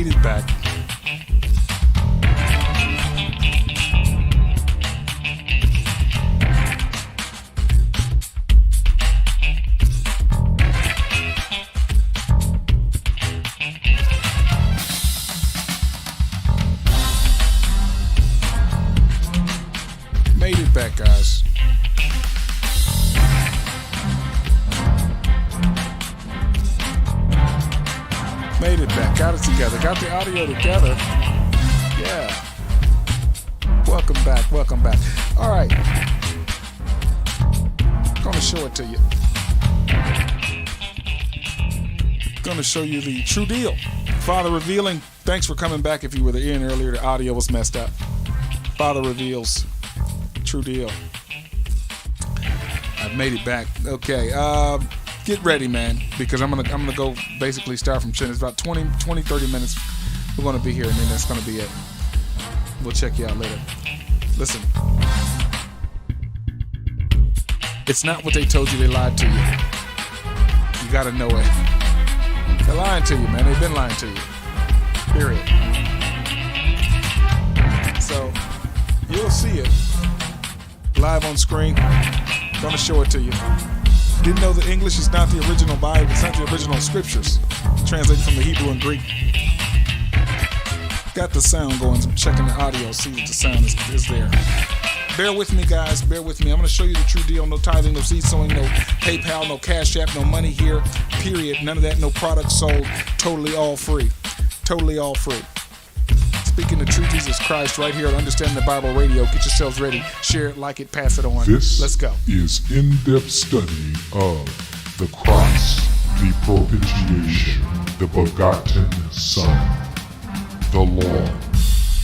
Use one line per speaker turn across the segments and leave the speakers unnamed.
made it back. Made it back, guys. Made it back. Got it together. Got the audio together. Yeah. Welcome back. Welcome back. All right. Gonna show it to you. Gonna show you the true deal. Father revealing. Thanks for coming back. If you were in earlier, the audio was messed up. Father reveals. True deal. I've made it back. Okay. Get ready, man, because I'm gonna go basically start from chin. It's about 20, 30 minutes. We're gonna be here, and then that's gonna be it. We'll check you out later. Listen, it's not what they told you. They lied to you. You gotta know it. They're lying to you, man. They've been lying to you. Period. So you'll see it live on screen. Gonna show it to you. Didn't know the English is not the original Bible. It's not the original scriptures. Translated from the Hebrew and Greek. Got the sound going. I'm checking the audio. See that the sound is there. Bear with me, guys. Bear with me. I'm going to show you the true deal. No tithing, no seed sowing, no PayPal, no Cash App, no money here. Period. None of that. No product sold. Totally all free. Totally all free. Speaking the true Jesus Christ right here on Understanding the Bible Radio. Get yourselves ready. Share it, like it, pass it on. Let's go.
This is in-depth study of the cross, the propitiation, the begotten Son, the law,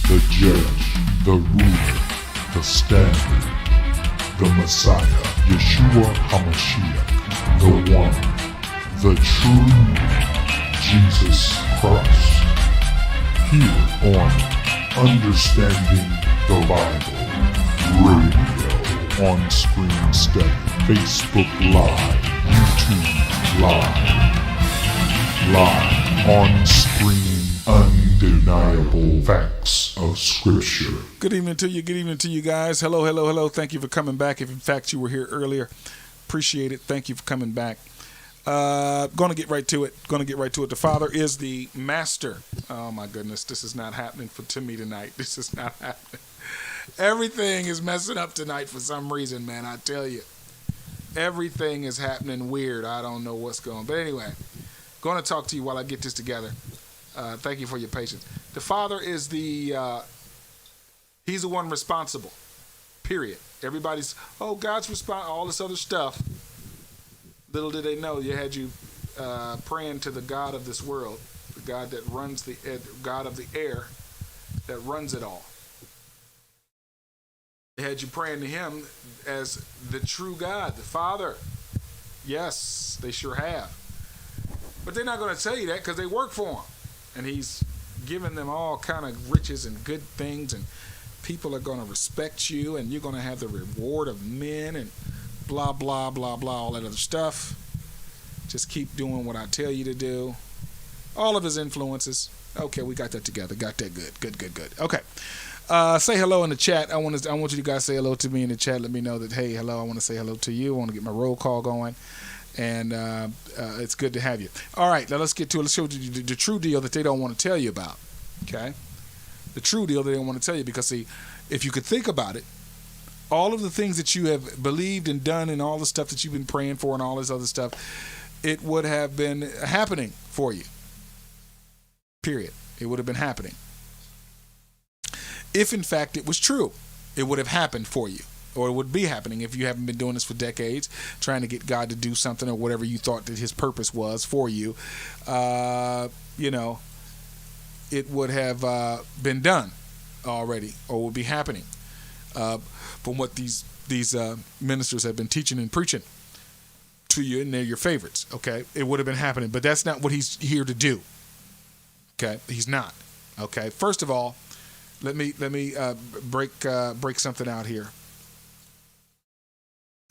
the judge, the ruler, the standard, the Messiah, Yeshua HaMashiach, the one, the true Jesus Christ. Here on Understanding the Bible Radio, on Screen Study, Facebook Live, YouTube Live, on screen, undeniable facts of Scripture.
Good evening to you guys. Hello. Thank you for coming back. If in fact you were here earlier, appreciate it. Thank you for coming back. Gonna get right to it. The Father is the master. Oh my goodness, this is not happening to me tonight. This is not happening. Everything is messing up tonight for some reason, man. I tell you, everything is happening weird. I don't know what's going on. But anyway, gonna talk to you while I get this together. Thank you for your patience. The Father is he's the one responsible. Period. Everybody's, God's responsible. All this other stuff. Little did they know you had you praying to the God of this world, the God that runs God of the air, that runs it all. They had you praying to him as the true God, the Father. Yes, they sure have. But they're not going to tell you that because they work for him. And he's giving them all kind of riches and good things, and people are going to respect you, and you're going to have the reward of men, and blah, blah, blah, blah, all that other stuff. Just keep doing what I tell you to do. All of his influences. Okay, we got that together. Got that good. Okay. Say hello in the chat. I want you guys to say hello to me in the chat. Let me know that, hey, hello, I want to say hello to you. I want to get my roll call going. And it's good to have you. All right, now let's get to it. Let's show you the true deal that they don't want to tell you about. Okay? The true deal they don't want to tell you because, see, if you could think about it, all of the things that you have believed and done and all the stuff that you've been praying for and all this other stuff, it would have been happening for you. Period. It would have been happening. If, in fact, it was true, it would have happened for you. Or it would be happening if you haven't been doing this for decades, trying to get God to do something or whatever you thought that his purpose was for you. It would have been done already or would be happening. From what these ministers have been teaching and preaching to you, and they're your favorites, okay? It would have been happening, but that's not what he's here to do, okay? He's not, okay? First of all, let me break something out here.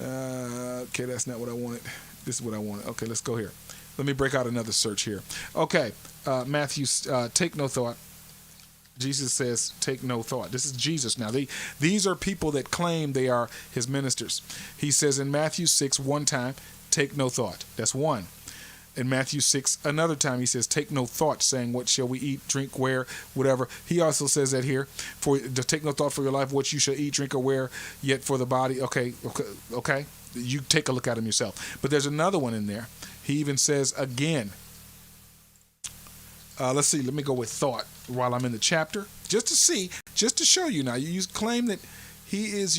Okay, that's not what I wanted. This is what I wanted. Okay, let's go here. Let me break out another search here. Okay, Matthew, take no thought. Jesus says, take no thought. This is Jesus now. These are people that claim they are his ministers. He says in Matthew 6, one time, take no thought. That's one. In Matthew 6, another time, he says, take no thought, saying, what shall we eat, drink, wear, whatever. He also says that here, to take no thought for your life, what you shall eat, drink, or wear, yet for the body. Okay. You take a look at him yourself. But there's another one in there. He even says again, let's see, let me go with thought while I'm in the chapter, just to show you now. You claim that he is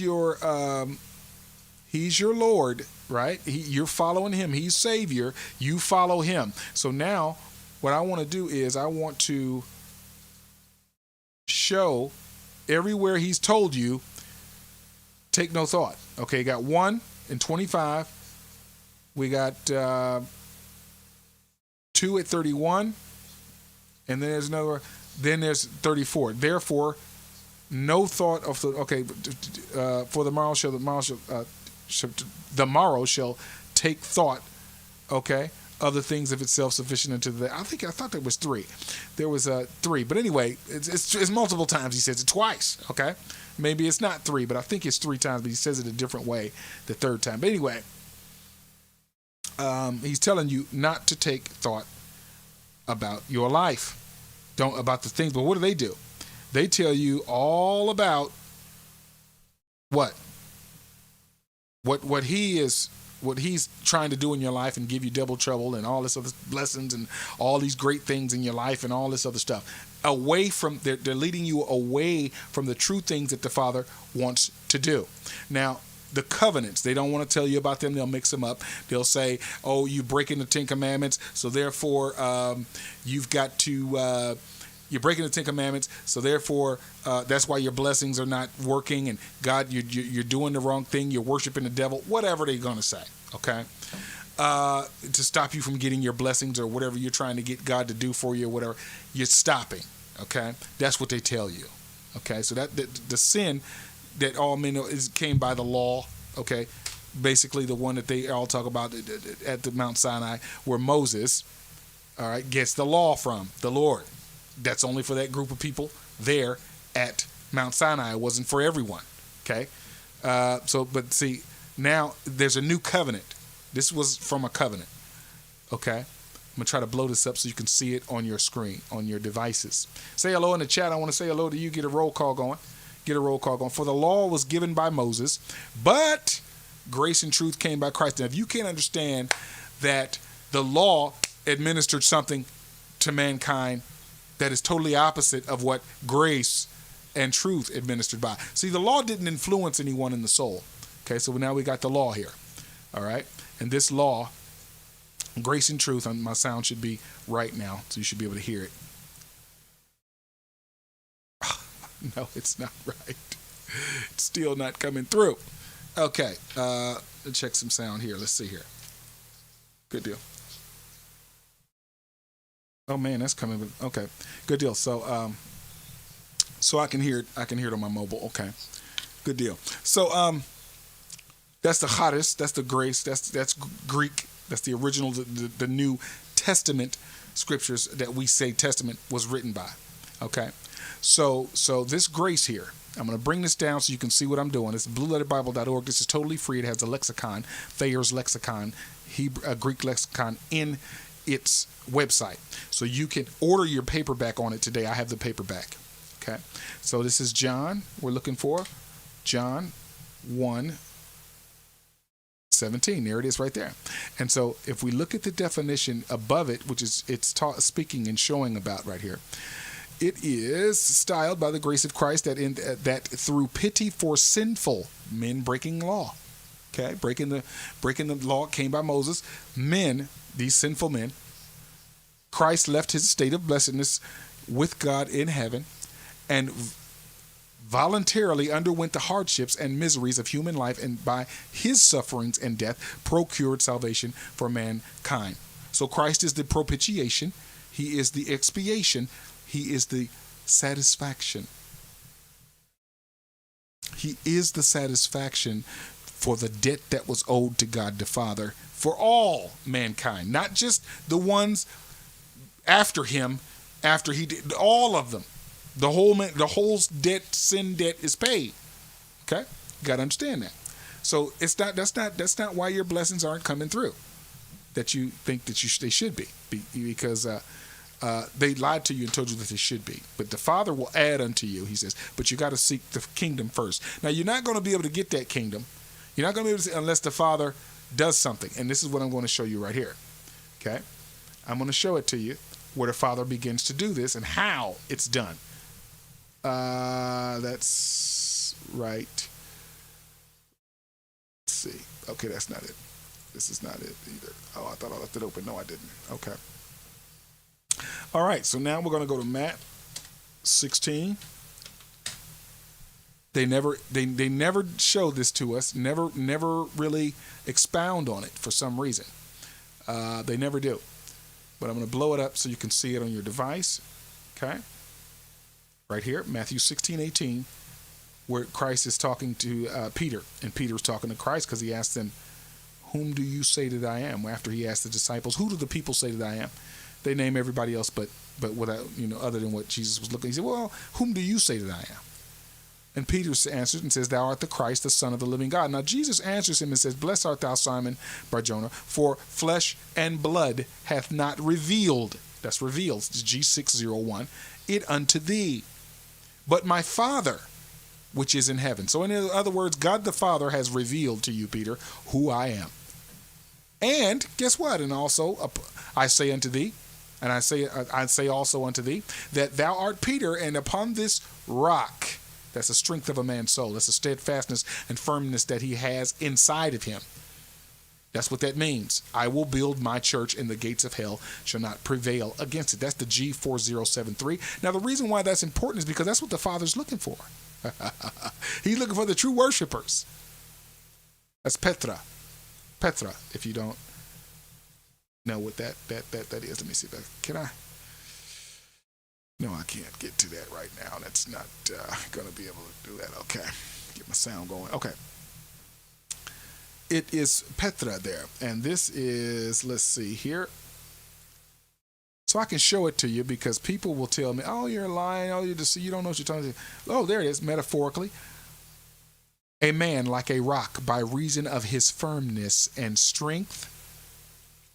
he's your Lord, right? You're following him. He's Savior. You follow him. So now what I want to do is I want to show everywhere he's told you, take no thought. Okay, got 1 in 25. We got 2 at 31. And then there's another. Then there's 34. Therefore, no thought of the. Okay, for the morrow shall take thought. Okay, of the things of itself sufficient unto the. I thought there was 3. There was 3, but anyway, it's multiple times. He says it twice. Okay, maybe it's not 3, but I think it's 3 times. But he says it a different way the third time. But anyway, he's telling you not to take thought about your life, about the things. But what do? They tell you all about what he's trying to do in your life and give you double trouble and all this other blessings and all these great things in your life and all this other stuff. They're leading you away from the true things that the Father wants to do. Now, the covenants, they don't want to tell you about them. They'll mix them up. They'll say, oh, you breaking the 10 commandments, so therefore you've got to you're breaking the 10 commandments, so therefore that's why your blessings are not working, and God, you're doing the wrong thing, you're worshiping the devil, whatever they're going to say, okay, to stop you from getting your blessings or whatever you're trying to get God to do for you or whatever, you're stopping, okay? That's what they tell you, okay? So that the sin that all men came by the law, okay? Basically the one that they all talk about at the Mount Sinai, where Moses, all right, gets the law from the Lord. That's only for that group of people there at Mount Sinai. It wasn't for everyone, okay? But see, now there's a new covenant. This was from a covenant, okay? I'm going to try to blow this up so you can see it on your screen, on your devices. Say hello in the chat. I want to say hello to you. Get a roll call going. For the law was given by Moses, but grace and truth came by Christ. Now, if you can't understand that the law administered something to mankind that is totally opposite of what grace and truth administered by. See, the law didn't influence anyone in the soul. Okay, so now we got the law here. All right, and this law, grace and truth, my sound should be right now, so you should be able to hear it. No, it's not right. It's still not coming through. Okay, let's check some sound here. Let's see here. Good deal. Oh man, that's coming. Okay, good deal. So, so I can hear it. I can hear it on my mobile. Okay, good deal. So, that's the hottest. That's the grace. That's Greek. That's the original, the New Testament scriptures that we say Testament was written by. Okay. So this grace here, I'm going to bring this down so you can see what I'm doing. It's blueletterbible.org. This is totally free. It has a lexicon, Thayer's lexicon, Greek lexicon in its website. So you can order your paperback on it today. I have the paperback. Okay. So this is John. We're looking for John 1:17. There it is right there. And so if we look at the definition above it, which is it's speaking and showing about right here, it is styled by the grace of Christ that through pity for sinful men breaking law. Okay, breaking the law came by Moses. Men, these sinful men, Christ left his state of blessedness with God in heaven and voluntarily underwent the hardships and miseries of human life, and by his sufferings and death procured salvation for mankind. So Christ is the propitiation. He is the expiation. He is the satisfaction. He is the satisfaction for the debt that was owed to God the Father for all mankind, not just the ones after him, after he did, all of them. The whole debt, sin debt is paid. Okay? You got to understand that. So that's not why your blessings aren't coming through, that you think that they should be, because they lied to you and told you that they should be. But the Father will add unto you, he says, but you got to seek the kingdom first. Now, you're not going to be able to get that kingdom. You're not going to be able to, unless the Father does something. And this is what I'm going to show you right here. Okay? I'm going to show it to you where the Father begins to do this and how it's done. That's right. Let's see. Okay, that's not it. This is not it either. Oh, I thought I left it open. No, I didn't. Okay. All right, so now we're going to go to Matt 16. They never show this to us. Never really expound on it for some reason. They never do. But I'm going to blow it up so you can see it on your device. Okay. Right here, Matthew 16:18, where Christ is talking to Peter, and Peter's talking to Christ because he asked them, "Whom do you say that I am?" After he asked the disciples, "Who do the people say that I am?" They name everybody else, but without, other than what Jesus was looking. He said, "Well, whom do you say that I am?" And Peter answers and says, "Thou art the Christ, the Son of the living God." Now Jesus answers him and says, "Blessed art thou, Simon Bar-Jonah, for flesh and blood hath not revealed," that's revealed, G601, "it unto thee, but my Father, which is in heaven." So in other words, God the Father has revealed to you, Peter, who I am. And guess what? And also I say unto thee, and I say also unto thee, that thou art Peter, and upon this rock, that's the strength of a man's soul, that's the steadfastness and firmness that he has inside of him. That's what that means. I will build my church, and the gates of hell shall not prevail against it. That's the G4073. Now, the reason why that's important is because that's what the Father's looking for. He's looking for the true worshipers. That's Petra. Petra, if you don't know what that is. Let me see if can I? No, I can't get to that right now. That's not going to be able to do that. Okay. Get my sound going. Okay. It is Petra there. And this is, let's see here. So I can show it to you because people will tell me, "Oh, you're lying. Oh, you don't know what you're talking about." Oh, there it is, metaphorically. A man like a rock by reason of his firmness and strength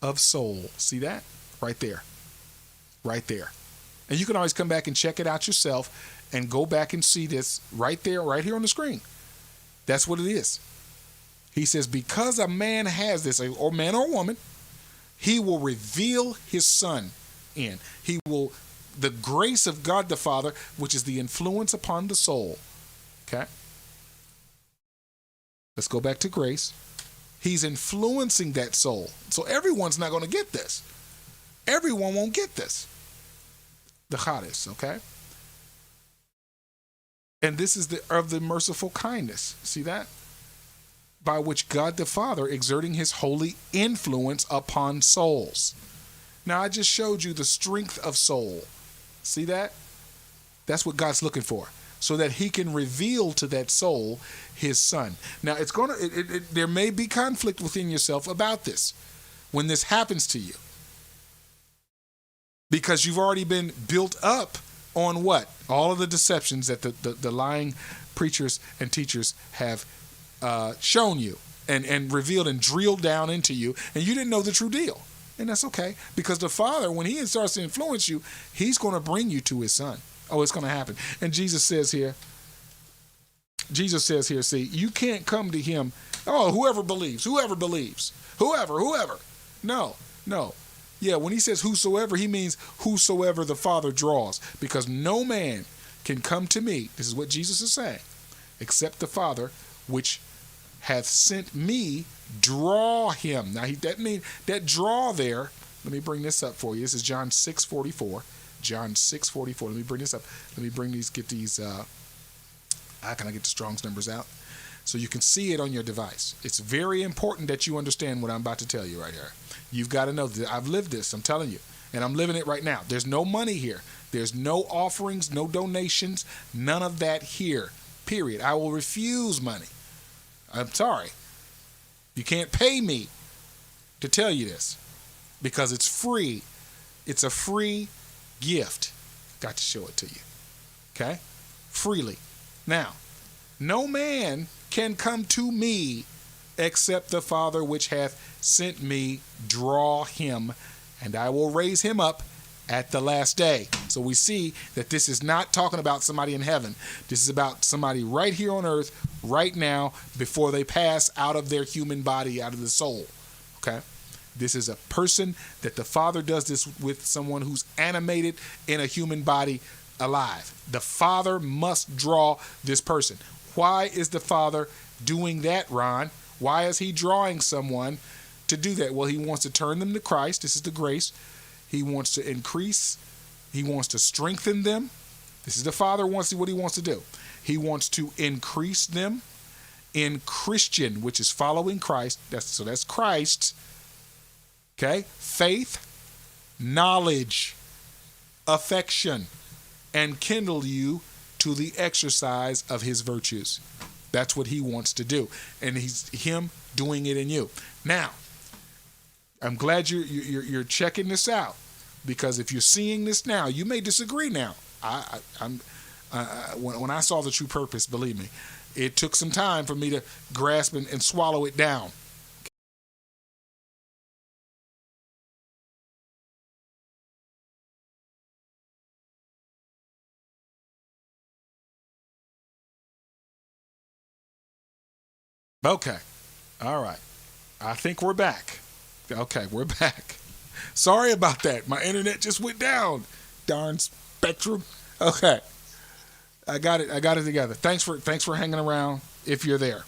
of soul. See that? Right there. Right there. And you can always come back and check it out yourself and go back and see this right there, right here on the screen. That's what it is. He says, because a man has this, or man or woman, he will reveal his Son in. He will, the grace of God the Father, which is the influence upon the soul. Okay? Let's go back to grace. He's influencing that soul. So everyone's not going to get this. Everyone won't get this. The Charis, okay? And this is of the merciful kindness. See that? By which God the Father exerting his holy influence upon souls. Now I just showed you the strength of soul. See that? That's what God's looking for. So that he can reveal to that soul his Son. Now there may be conflict within yourself about this when this happens to you. Because you've already been built up on what? All of the deceptions that the lying preachers and teachers have shown you and revealed and drilled down into you, and you didn't know the true deal. And that's okay, because the Father, when he starts to influence you, he's going to bring you to his Son. Oh, it's going to happen. And Jesus says here, see, you can't come to him, "Oh, whoever believes. Whoever. No. Yeah, when he says whosoever, he means whosoever the Father draws, because no man can come to me, this is what Jesus is saying, except the Father which hath sent me draw him. Now that means that draw there, let me bring this up for you. This is John 6:44. John 6:44. Let me bring this up. Let me get these how can I get the Strong's numbers out? So you can see it on your device. It's very important that you understand what I'm about to tell you right here. You've got to know that I've lived this, I'm telling you. And I'm living it right now. There's no money here. There's no offerings, no donations, none of that here. Period. I will refuse money. I'm sorry. You can't pay me to tell you this because it's free. It's a free gift. Got to show it to you. Okay? Freely. Now, no man can come to me except the Father which hath sent me draw him, and I will raise him up at the last day. So we see that this is not talking about somebody in heaven. This is about somebody right here on earth, right now, before they pass out of their human body, out of the soul. Okay? This is a person that the Father does this with, someone who's animated in a human body, alive. The Father must draw this person. Why is the Father doing that, Ron? Why is he drawing someone to do that? Well, he wants to turn them to Christ. This is the grace. He wants to increase. He wants to strengthen them. This is the Father wants what he wants to do. He wants to increase them in Christian, which is following Christ. That's Christ. Okay? Faith, knowledge, affection, and kindle you to the exercise of his virtues. That's what he wants to do. And he's him doing it in you. Now, I'm glad you're checking this out, because if you're seeing this now, you may disagree now. When I saw the true purpose, believe me, it took some time for me to grasp and swallow it down. Okay. All right. I think we're back. Okay, we're back. Sorry about that. My internet just went down. Darn Spectrum. Okay. I got it together. Thanks for hanging around if you're there.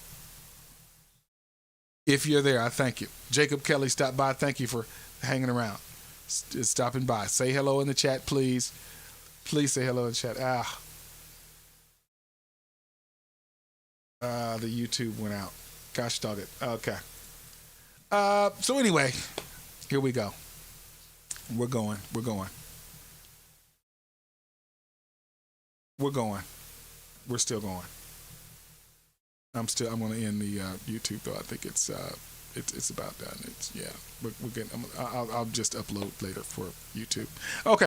If you're there, I thank you. Jacob Kelly stopped by. Thank you for hanging around. Stopping by. Say hello in the chat, please. Please say hello in the chat. The YouTube went out. Gosh dog it. Okay. So anyway, here we go. We're going. We're still going. I'm going to end the YouTube though. I think it's about done. We're getting. I'll just upload later for YouTube. Okay.